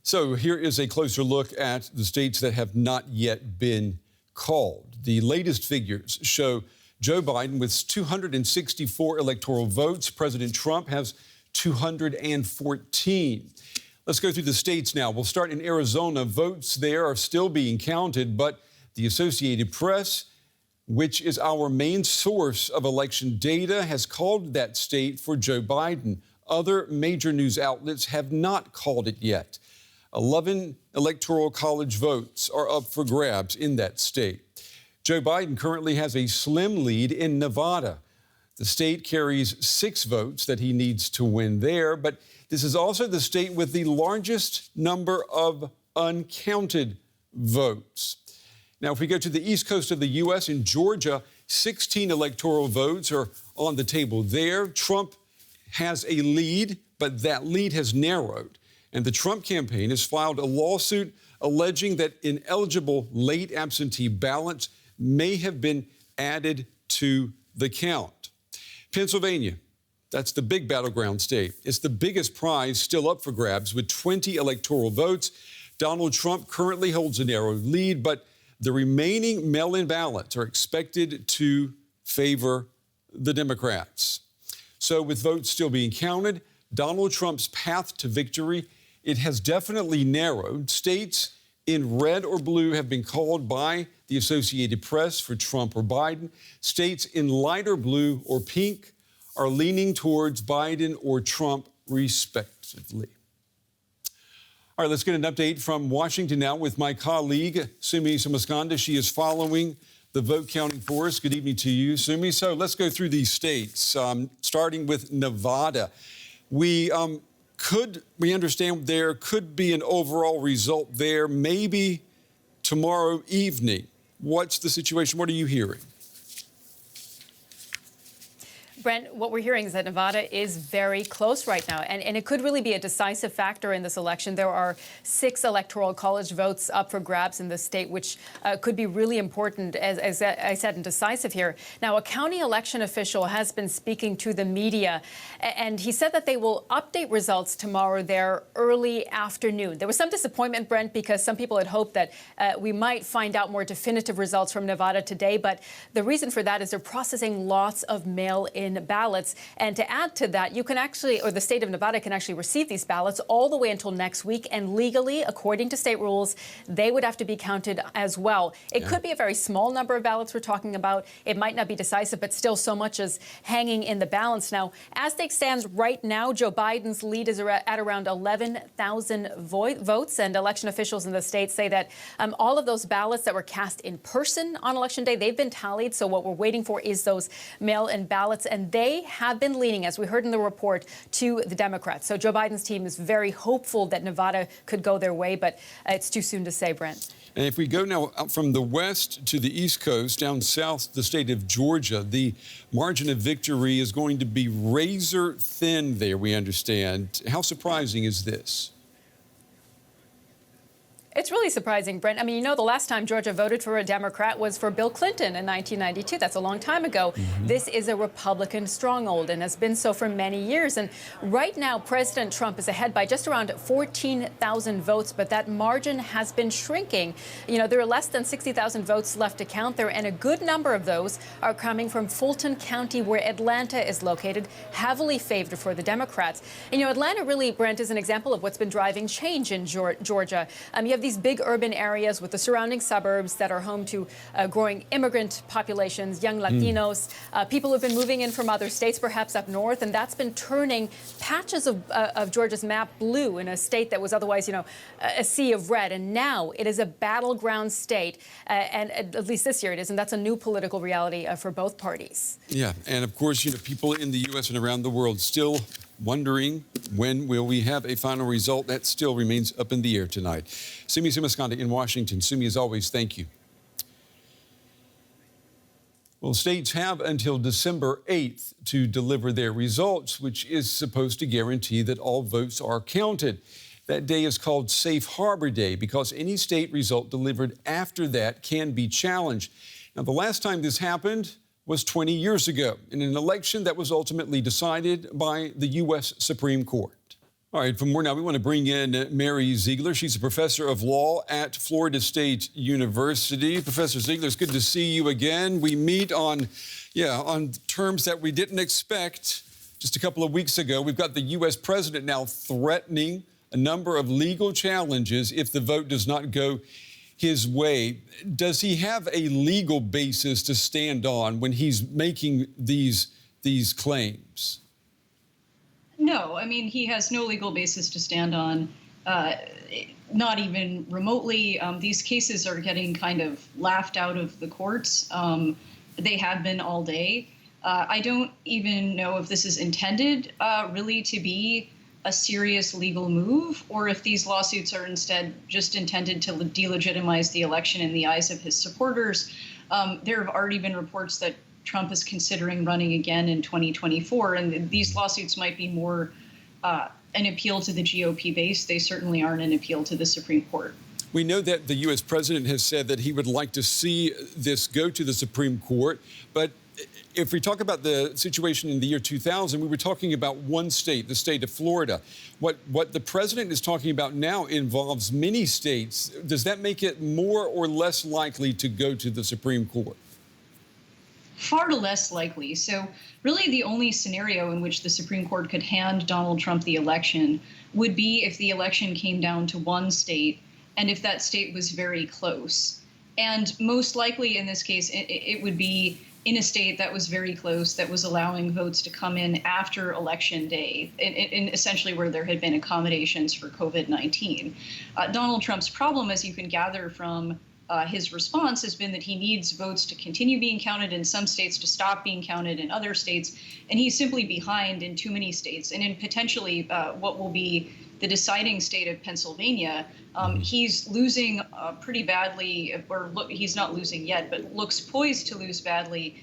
So here is a closer look at the states that have not yet been called. The latest figures show Joe Biden with 264 electoral votes. President Trump has 214. Let's go through the states now. We'll start in Arizona. Votes there are still being counted, but the Associated Press, which is our main source of election data, has called that state for Joe Biden. Other major news outlets have not called it yet. 11 electoral college votes are up for grabs in that state. Joe Biden currently has a slim lead in Nevada. The state carries 6 votes that he needs to win there, but this is also the state with the largest number of uncounted votes. Now, if we go to the east coast of the U.S., in Georgia, 16 electoral votes are on the table there. Trump has a lead, but that lead has narrowed. And the Trump campaign has filed a lawsuit alleging that ineligible late absentee ballots may have been added to the count. Pennsylvania, that's the big battleground state. It's the biggest prize still up for grabs with 20 electoral votes. Donald Trump currently holds a narrow lead, but the remaining mail-in ballots are expected to favor the Democrats. So with votes still being counted, Donald Trump's path to victory, it has definitely narrowed. States in red or blue have been called by the Associated Press for Trump or Biden. States in lighter blue or pink are leaning towards Biden or Trump, respectively. All right, let's get an update from Washington now with my colleague, Sumi Samaskanda. She is following the vote counting for us. Good evening to you, Sumi. So let's go through these states, starting with Nevada. We understand there could be an overall result there, maybe tomorrow evening. What's the situation? What are you hearing? Brent, what we're hearing is that Nevada is very close right now, and it could really be a decisive factor in this election. There are 6 electoral college votes up for grabs in the state, which could be really important, as I said, and decisive here. Now, a county election official has been speaking to the media, and he said that they will update results tomorrow there early afternoon. There was some disappointment, Brent, because some people had hoped that we might find out more definitive results from Nevada today, but the reason for that is they're processing lots of mail-in ballots. And to add to that, you can actually, or the state of Nevada can actually receive these ballots all the way until next week. And legally, according to state rules, they would have to be counted as well. It could be a very small number of ballots we're talking about. It might not be decisive, but still so much is hanging in the balance. Now, as things stand right now, Joe Biden's lead is at around 11,000 votes. And election officials in the state say that all of those ballots that were cast in person on Election Day, they've been tallied. So what we're waiting for is those mail-in ballots. And they have been leaning, as we heard in the report, to the Democrats. So Joe Biden's team is very hopeful that Nevada could go their way, but it's too soon to say, Brent. And if we go now out from the west to the east coast, down south, the state of Georgia, the margin of victory is going to be razor thin there, we understand. How surprising is this? It's really surprising, Brent. I mean, you know, the last time Georgia voted for a Democrat was for Bill Clinton in 1992. That's a long time ago. This is a Republican stronghold and has been so for many years. And right now, President Trump is ahead by just around 14,000 votes, but that margin has been shrinking. You know, there are less than 60,000 votes left to count there, and a good number of those are coming from Fulton County, where Atlanta is located, heavily favored for the Democrats. And, you know, Atlanta really, Brent, is an example of what's been driving change in Georgia. You have these big urban areas with the surrounding suburbs that are home to growing immigrant populations, young Latinos, people who've been moving in from other states, perhaps up north, and that's been turning patches of Georgia's map blue in a state that was otherwise, you know, a sea of red. And now it is a battleground state, and at least this year it is, and that's a new political reality for both parties. Yeah, and of course, you know, people in the U.S. and around the world still wondering when will we have a final result. That still remains up in the air tonight. Sumi Samaskanda in Washington. Sumi, as always, thank you. Well, states have until December 8th to deliver their results, which is supposed to guarantee that all votes are counted. That day is called Safe Harbor Day because any state result delivered after that can be challenged. Now, the last time this happened was 20 years ago in an election that was ultimately decided by the U.S. Supreme Court. All right, for more now, we want to bring in Mary Ziegler. She's a professor of law at Florida State University. Professor Ziegler, it's good to see you again. We meet on terms that we didn't expect just a couple of weeks ago. We've got the U.S. president now threatening a number of legal challenges if the vote does not go his way. Does he have a legal basis to stand on when he's making these claims? No, I mean, he has no legal basis to stand on, not even remotely. These cases are getting kind of laughed out of the courts. They have been all day. I don't even know if this is intended really to be a serious legal move, or if these lawsuits are instead just intended to delegitimize the election in the eyes of his supporters. There have already been reports that Trump is considering running again in 2024, and these lawsuits might be more an appeal to the GOP base. They certainly aren't an appeal to the Supreme Court. We know that the U.S. president has said that he would like to see this go to the Supreme Court, but if we talk about the situation in the year 2000, we were talking about one state, the state of Florida. What the president is talking about now involves many states. Does that make it more or less likely to go to the Supreme Court? Far less likely. So really the only scenario in which the Supreme Court could hand Donald Trump the election would be if the election came down to one state and if that state was very close. And most likely in this case, it would be in a state that was very close, that was allowing votes to come in after Election Day, in essentially where there had been accommodations for COVID-19. Donald Trump's problem, as you can gather from his response, has been that he needs votes to continue being counted in some states, to stop being counted in other states, and he's simply behind in too many states. And in potentially what will be the deciding state of Pennsylvania, he's losing pretty badly, or he's not losing yet, but looks poised to lose badly,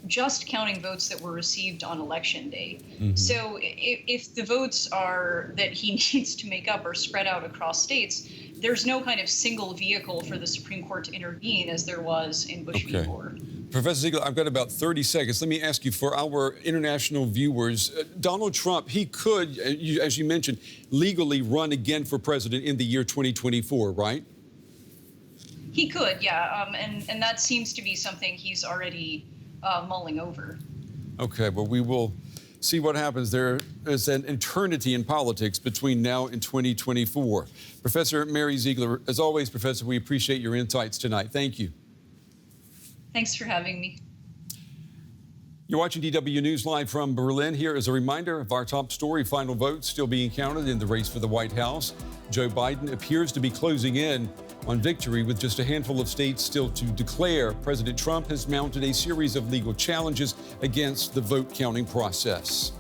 just counting votes that were received on Election Day. So if the votes that he needs to make up are spread out across states, there's no kind of single vehicle for the Supreme Court to intervene as there was in Bush v. Gore. Professor Ziegler, I've got about 30 seconds. Let me ask you, for our international viewers, Donald Trump, he could, as you mentioned, legally run again for president in the year 2024, right? He could, yeah. And that seems to be something he's already mulling over. Okay, well, we will see what happens. There is an eternity in politics between now and 2024. Professor Mary Ziegler, as always, Professor, we appreciate your insights tonight. Thank you. Thanks for having me. You're watching DW News Live from Berlin. Here is a reminder of our top story: final votes still being counted in the race for the White House. Joe Biden appears to be closing in on victory with just a handful of states still to declare. President Trump has mounted a series of legal challenges against the vote counting process.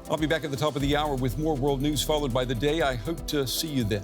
I'll be back at the top of the hour with more world news followed by the day. I hope to see you then.